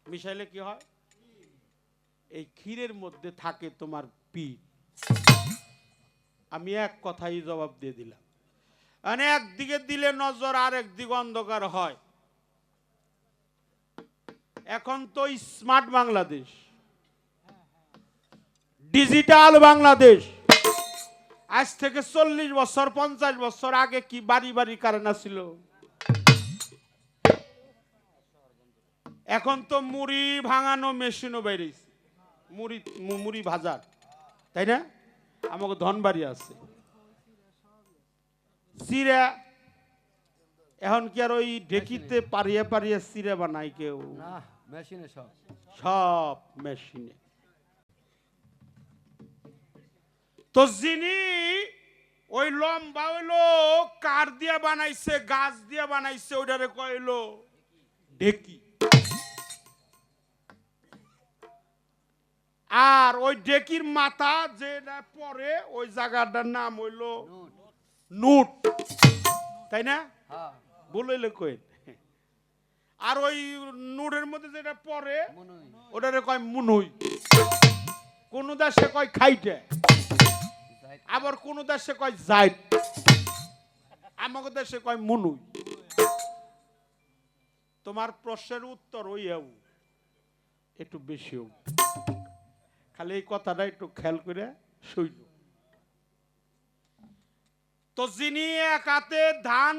মিশাইলে কি হয়? এই ক্ষীরের মধ্যে থাকে তোমার পীর। আমি এক কথাই জবাব দিয়ে দিলাম। মানে একদিকে দিলে নজর আর একদিকে অন্ধকার হয়। এখন তো স্মার্ট বাংলাদেশ, ডিজিটাল বাংলাদেশ। আজ থেকে 40 বছর 50 বছর আগে কি বাড়ি বাড়ি কারেন্ট ছিল? এখন তো মুড়ি ভাঙানো মেশিনও বেরিয়েছে, মুড়ি ভাজার, তাই না? আমাকে ধনবাড়ি আছে চিরা। এখন কি আর ওই ঢেকিতে পারিয়ে পারিয়ে চিরা বানাই কেউ? না, মেশিনে সব। সব মেশিনে। তো যিনি ওই লম্বা হইলো কাঠ দিয়া বানাইছে, গাছ দিয়া বানাইছে, ওইটারে কইলো ঢেকি। আর ওই ঢেকির মাথা যেটা পরে ওই জায়গাটার নাম হইলো নুট, তাই না? হ্যাঁ, বললে কই। আর ওই নুটের মধ্যে যেটা পরে মনুই। ওটারে কয় মুনুই। কোন দেশে কয় খাইটে, যাইত। আবার কোন দেশে কয় জাইট, আমাদের দেশে কয় মুনুই। তোমার প্রশ্নের উত্তর ওই একটু বেশি হোক, খালি এই কথাটা একটু খেয়াল করে শুইল। তো যিনি এক হাতে ধান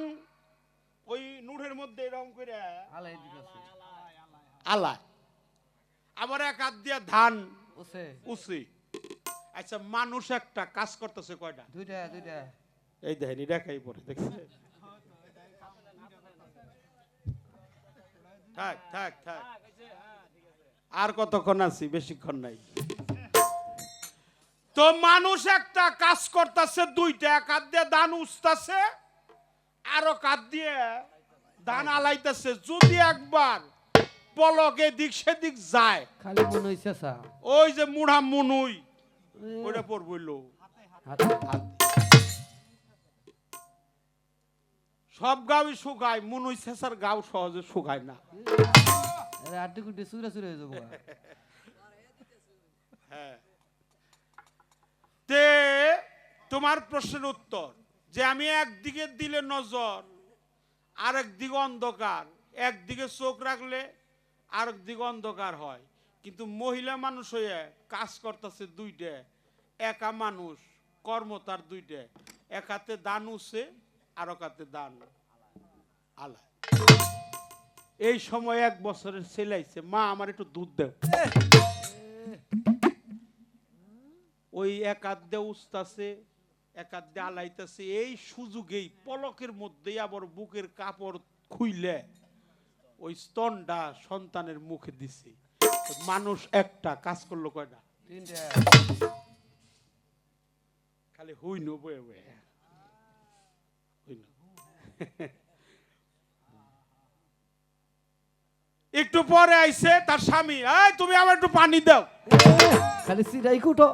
ওই নুড়ের মধ্যে এরকম করে আলাই দিতেছে। আলায়, আবার এক হাত দিয়ে ধান ওসে উসি। আচ্ছা, মানুষ একটা কাজ করতেছে কয়টা? দুইটা দুইটা। এই দেখেন, দেখাই পরে দেখছে। থাক থাক থাক, আর কতক্ষণ আছি? বেশিক্ষণ নাই। তো তো মানুষ একটা কাজ করতেছে দুইটা, এক হাত দিয়ে ধান উঠতেছে আর এক হাত দিয়ে ধান আলাইতেছে। যদি একবার পলকে দিক সেদিক যায়, খালি মনে হইছে চা ওই যে মুড়া মুনুই ওইটা পড়বইল। হাতে হাত সব গাউই শুকায়, মুনুই শেষার গাও সহজে শুকায় না। আরে আটটি কুটি চুরা চুরা হয়ে যাবো তে তোমার প্রশ্নের উত্তর যে আমি একদিকে দিলে নজর, আরেক দিকে অন্ধকার, একদিকে চোখ রাখলে আরেক দিকে অন্ধকার হয়। কিন্তু মহিলা মানুষ হয়ে কাজ করতেছে দুইটা, একা মানুষ কর্ম তার দুইটা, এক হাতে দান উঠছে আর এক হাতে দান আলা। এই সময় 1 বছরের ছেলে আইছে, মা আমার একটু দুধ দেও। ওই এক হাত দিয়ে উঠতেছে, এক হাত দিয়ে আলাইতেছে। এই সুযোগেই পলকের মধ্যেই আবার বুকের কাপড় খুইলে ওই স্তনটা সন্তানের মুখে দিছে। মানুষ একটা কাজ করলো কয়টা? 3টা খালি হইন বয়ে বয়ে হইন। একটু পরে আইছে তার স্বামী, এই তুমি আমার একটু পানি দাও। খালি সিরাই কুটো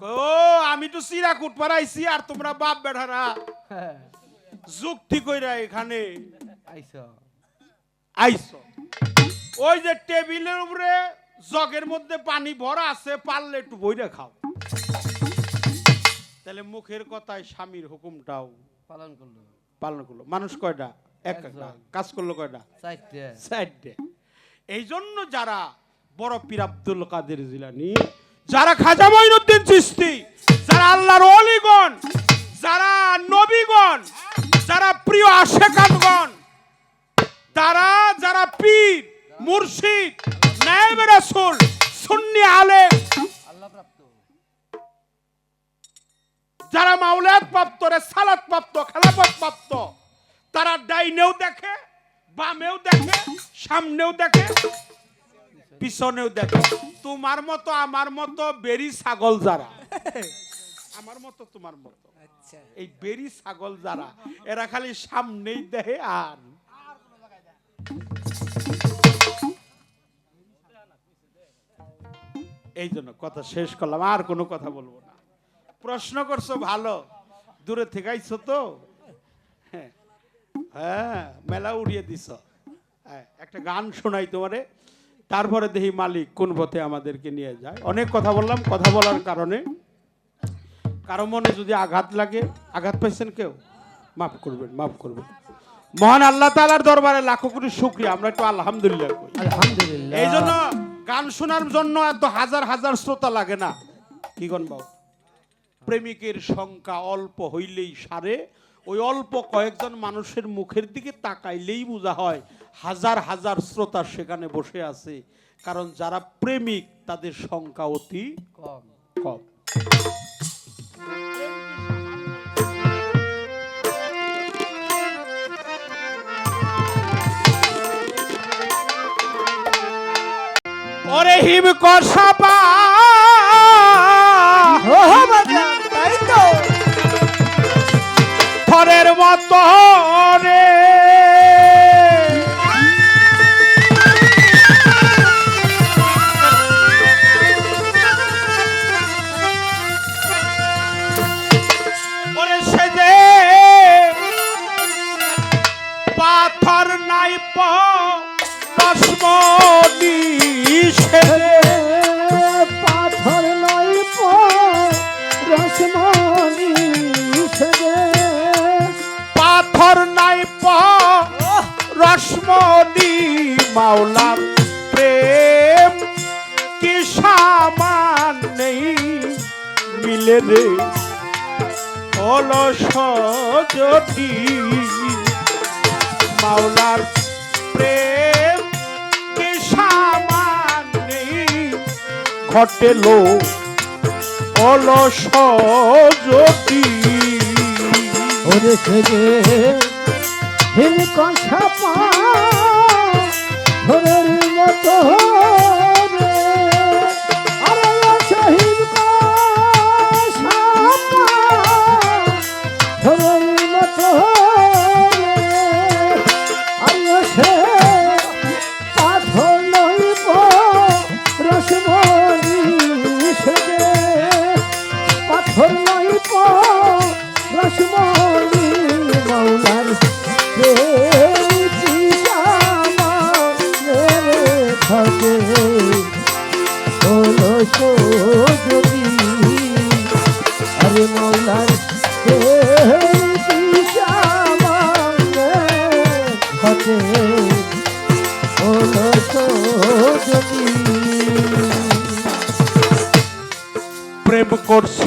ও আমি তো সিরা কুট পারাইছি আর তোমরা বাপ বেড়ারা যুক্তি কইরা এখানে আইছো আইছো। ওই যে টেবিলের উপরে জগের মধ্যে পানি ভরা আছে, পারলে একটু বইরা খাও। তাহলে মুখের কথায় স্বামীর হুকুমটাও পালন করলো। পালন করলো। মানুষ কয়টা? একটা। কাজ করলো কয়টা? 4টে 4টে। এই জন্য যারা বড় পীর আব্দুল কাদের জিলানী, যারা খাজা মঈনুদ্দিন চিশতি, যারা আল্লাহর ওলিগণ, যারা নবীগণ, যারা প্রিয় আশেকানগণ, তারা যারা পীর মুর্শিদ নায়েবে রাসূল সুন্নি আলেম, আল্লাহ প্রাপ্ত, যারা মাওলাদ প্রাপ্ত, রিসালাত প্রাপ্ত, খেলাফত প্রাপ্ত, তারা ডাইনেও দেখে, বামেও দেখে, সামনেও দেখে, পিছনেও দেখে। তোমার মতো আমার মতো বেরি ছাগল যারা, আমার মতো তোমার মতো, আচ্ছা এই বেরি ছাগল যারা, এরা খালি সামনেই দেখে। আর এই জন্য কথা শেষ করলাম, আর কোনো কথা বলবো না। প্রশ্ন করছো ভালো, দূরে থেকে আইছো তো, হ্যাঁ মেলা উড়িয়ে দিছ। হ্যাঁ, একটা গান শোনাই তোমারে, তারপরে দেখি মালিক কোন পথে আমাদেরকে নিয়ে যায়। অনেক কথা বললাম, কথা বলার কারণে কারো মনে যদি আঘাত লাগে, আঘাত পাইছেন কেউ, মাফ করবেন, মাফ করবেন। মহান আল্লাহ তাআলার দরবারে লাখো কোটি শুকরিয়া, আমরা একটু আলহামদুলিল্লাহ কই। আলহামদুলিল্লাহ। এই জন্য গান শোনার জন্য এত হাজার হাজার শ্রোতা লাগে না। কি গন বাবু? প্রেমিকের সংখ্যা অল্প হইলেই সারে, ওই অল্প কয়েকজন মানুষের মুখের দিকে তাকাইলেই বোঝা হয় হাজার হাজার শ্রোতা সেখানে বসে আছে। কারণ যারা প্রেমিক তাদের সংখ্যা অতি কম কম। ওরে হিম কষাবা তাই তো থরের মতো রে, ওরে সে যে পাথর নাই পশমনি, সে পাথর নয় রসমনি সেজে, পাথর নাই রসমনি, মাওলার প্রেম কি সামান নেই মিলে রে অলস যদি, মাওলার প্রেম কি সামান নেই ঘটেলো অলস যদি। ওরে সেজে হিল কষা পাথরের মতো রে, আরে শহীদ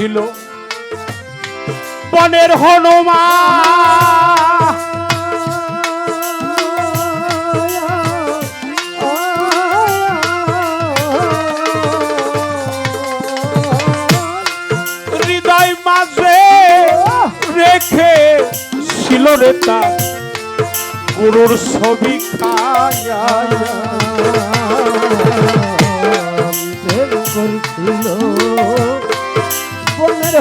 ছিল বনের হনুমান, হৃদয় মাঝে রেখে ছিল রে তার গুরুর ছবি খায়া, প্রেম করছিল বনের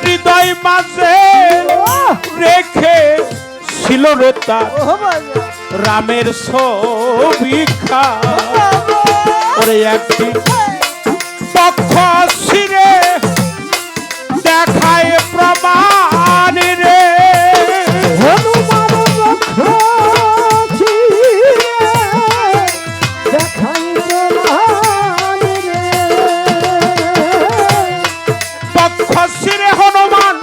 হৃদয় মাঝে রেখে ছিল রে তার রামের ছবি খায়া। ওরে একদিন পক্ষ ছিঁড়ে দেখায় প্রমাণ রে, পক্ষ ছিঁড়ে হনুমান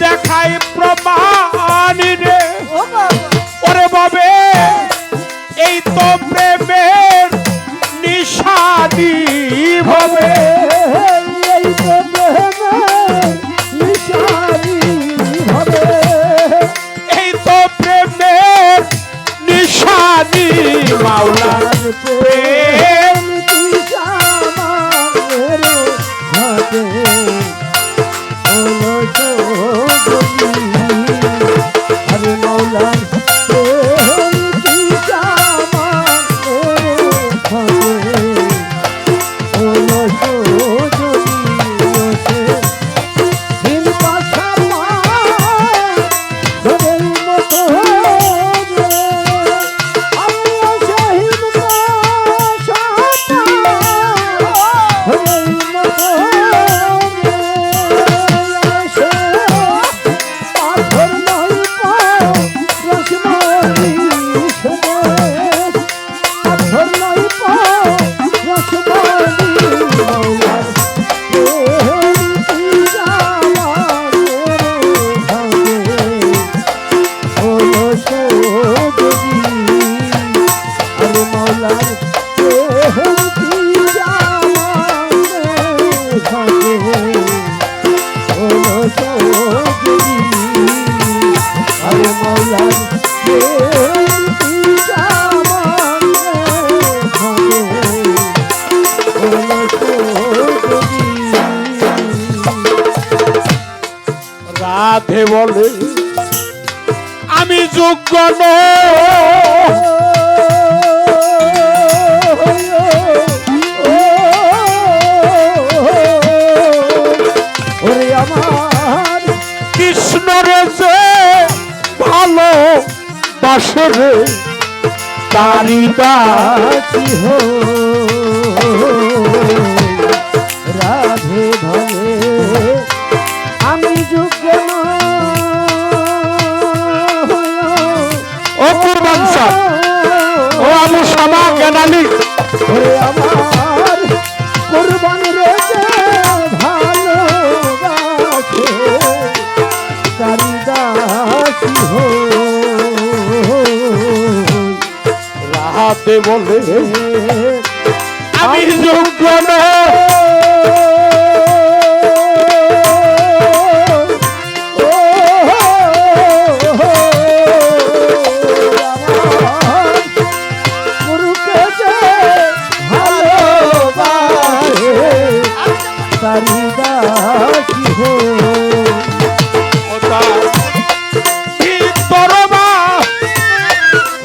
দেখায় প্রমাণ রে। ওরে বাবে এই তো প্রেমের নিশানি হবে, এই তো প্রেমের নিশানি মাওলার প্রেম। রাধে বলে আমি যোগ্য ওরে আমার কৃষ্ণ রে যে ভালো বাসে রে তারি দাসী হো, রাধে ধরে আমি যোগ্য ও কুরবান সাহ, ও আবু শামা জ্ঞানালী, ওরে আমার কুরবান রে ভালোবাসে তারি দাসী হো, রাধে বলে আমি যোগ্য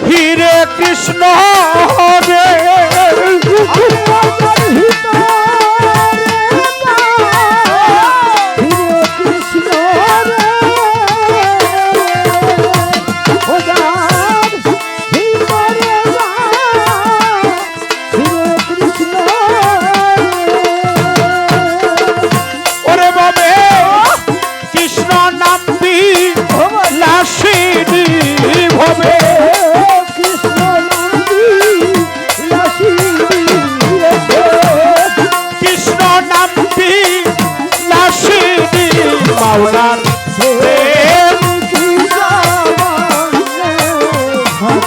হিরে কৃষ্ণ রে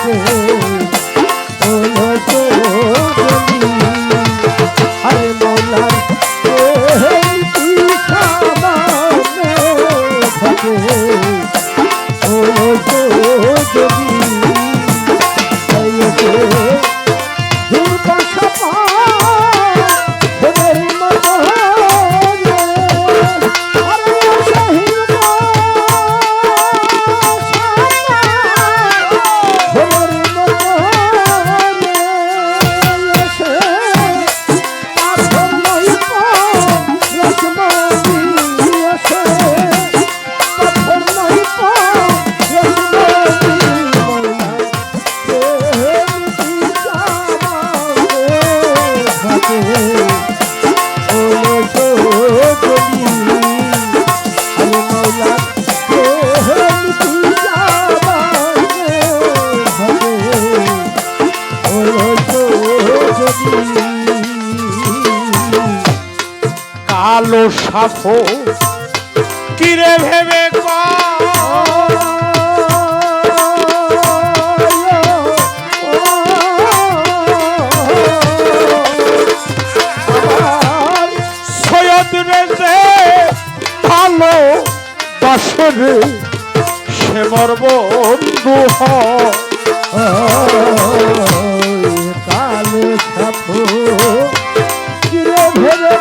থাকে হলো চলি আরে মৌলার প্রেম সামনে থাকে হলো চলি কালো সাফো কিরে ভেবে সৈয়দ রে যে ভালো বাসরে সে মর বন্ধু কালো সাফো কিরে ভেবে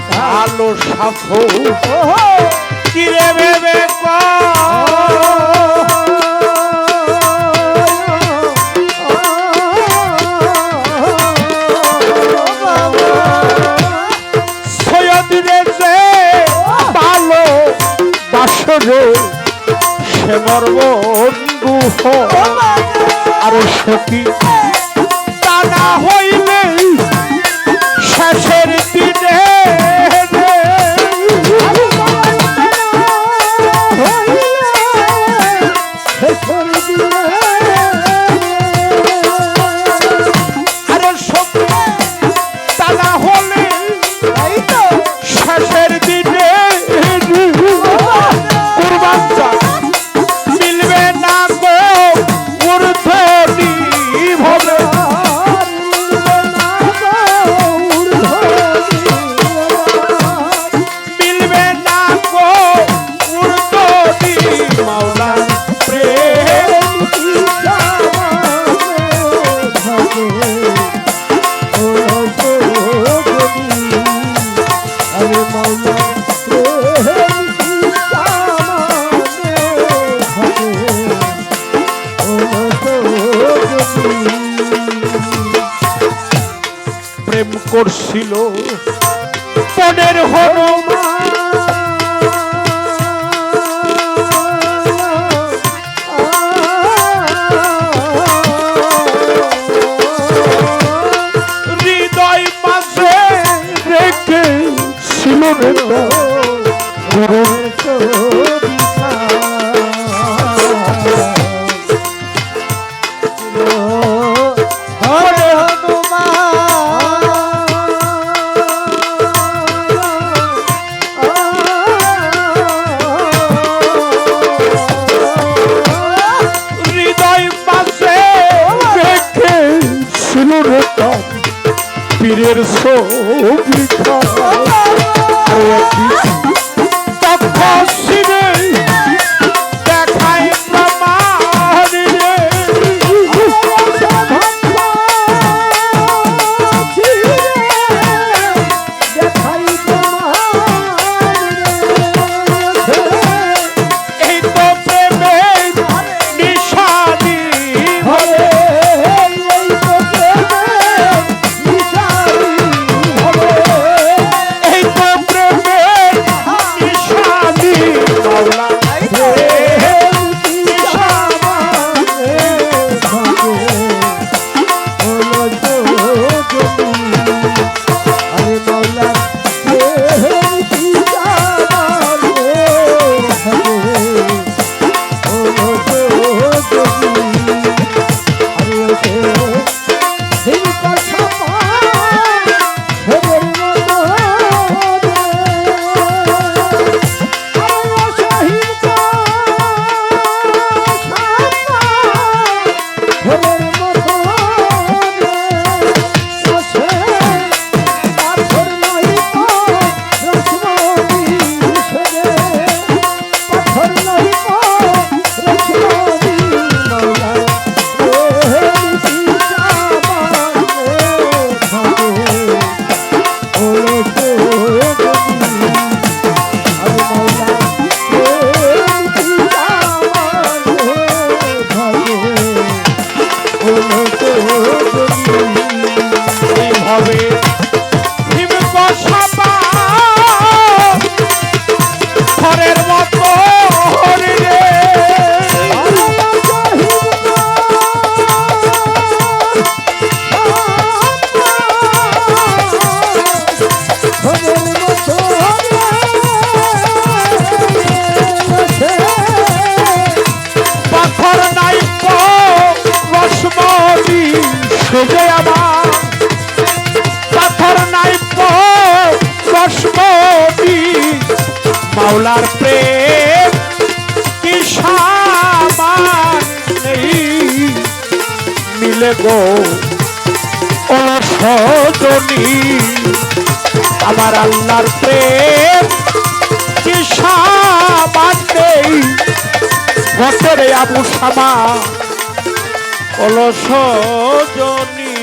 কালো সাফো কিরে ভেবে সৈয়দ রে যে ভালো বাসরে সে মর বন্ধু আর সখী তা না হইলে শেষের দিনে আরে সখী তা না হলে শেষের দিনে কুরবান মিলবে না গো ঊর্ধ্বনি ভবে মিলবে না গো ঊর্ধ্বনি মাওলার প্রেম আরে মাওলা প্রেম করছিল পনের হনুমান হৃদয় মাঝে রেখে ছিল রে গুরুর হৃদয় মাঝে রেখে ছিল রে পীরের ছবি শিবে দেখায় প্রমাণ রে এই তো প্রেমের নিশানি ভরে গো সজনী আমার আল্লাহর প্রেম কি সাবান নেই ভক্তের আবু শামা সজনী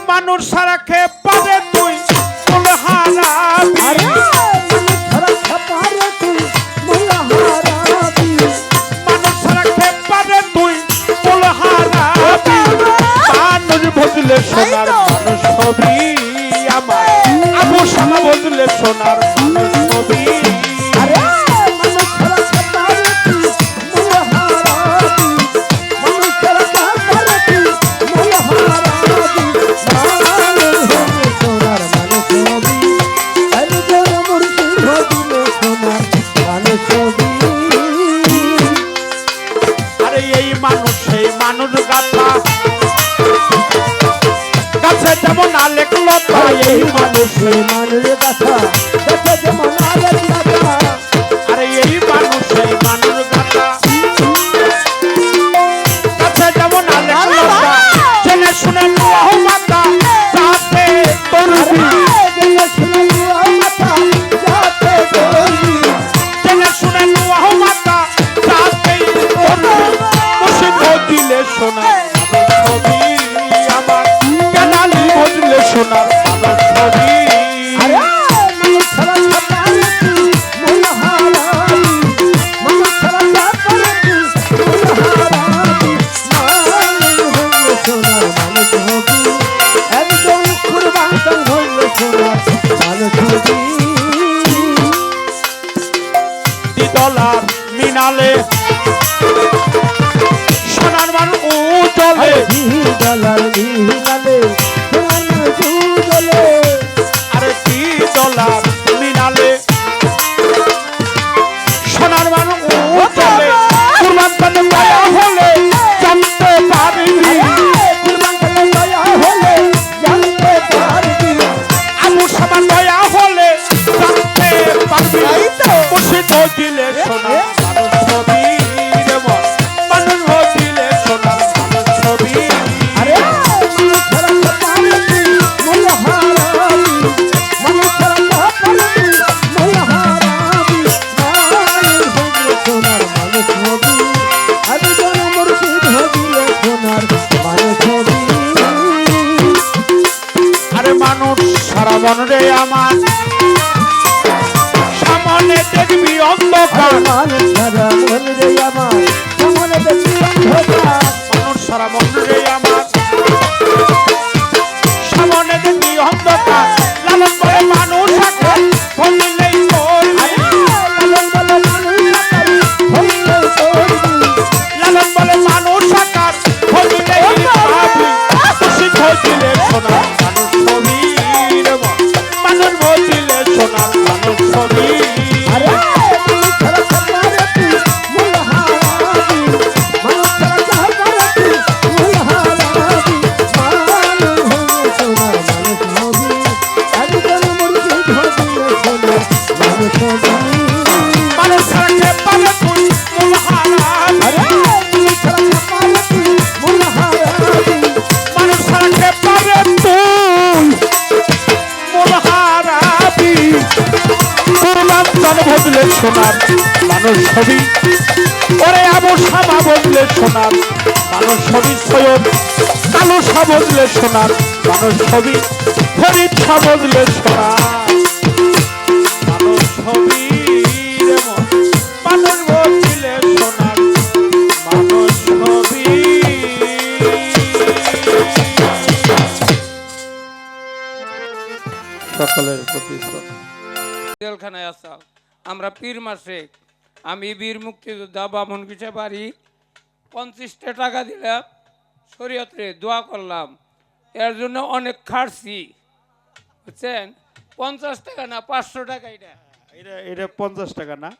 মানুষ সারা খেয়ে পারে তুই বলে হারাবি মানুষ সারা খেয়ে পারে তুই বলে হারাবি মানুষ বদলে সোনার মানুষ ছবি আমার আবু শামা বদলে সোনার মানুষ ছবি যেমন আলেক লতা এই মানুষের মানুষের কথা যেমন আলেক লতা আরে এই মানুষের মানুষ গাথা কাছে যেমন আলেক লতা জেনে শুনে লোহ মাতা যাতে তরুবি জেনে শুনে লোহ মাতা যাতে তরুবি জেনে শুনে লোহ মাতা যাতে তরুবি মুর্শিদ দিলে সোনা সোনার মানুষ ছবি ডলার মিনালে সোনার মান উজলে ডলার মিনালে আরে কি ডলার মিনালে সোনার মান উজলে কুরবান করে দয়া হলে জানতে পারবি কুরবান করে দয়া হলে জানতে পারবি আবু শামা দয়া হলে জানতে পারবি মুর্শিদ দিলে সোনার মানুষ ছবি রে মন মানুষ দিলে সোনার মানুষ ছবি আরে সারা মন রে আমার সামনে দেখবি অন্ধকার সারা মন রে আমার সামনে দেখবি অন্ধকার মানুষ সারা মন রে আমার সামনে দেখবি অন্ধকার লালন বলে মানুষ থাকে বললেই তোর লালন বলে মানুষ থাকে বললেই তোর লালন বলে মানুষ আকার বললেই পাবি খুশি হইলে সোনা বদলে সোনার মানুষ ছবি ওরে আবু শামা বদলে সোনার মানুষ ছবি সৈয়দ কালু শাহ বদলে সোনার মানুষ ছবি ফরিদ শাহ বদলে সোনার মানুষ ছবি মানুষ বদলে সোনার মানুষ ছবি সকলের প্রতি জেলখানায় আসা আমরা পীর মাসে আমি বীর মুক্তিযোদ্ধা বামন কিছু বাড়ি 50টা টাকা দিলাম শরীয়তে দোয়া করলাম এর জন্য অনেক খাটছি বুঝছেন 50 টাকা না 500 টাকা এটা 50 টাকা না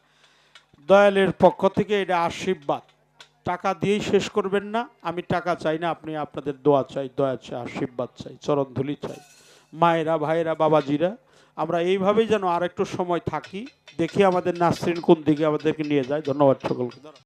দয়ালের পক্ষ থেকে এটা আশীর্বাদ টাকা দিয়েই শেষ করবেন না আমি টাকা চাই না আপনি আপনাদের দোয়া চাই দয়া চাই আশীর্বাদ চাই চরণ ধুলি চাই মায়েরা ভাইরা বাবাজিরা আমরা এইভাবেই যেন আরেকটু সময় থাকি দেখি আমাদের নাসরিন কোন দিকে আমাদেরকে নিয়ে যায় ধন্যবাদ সকলকে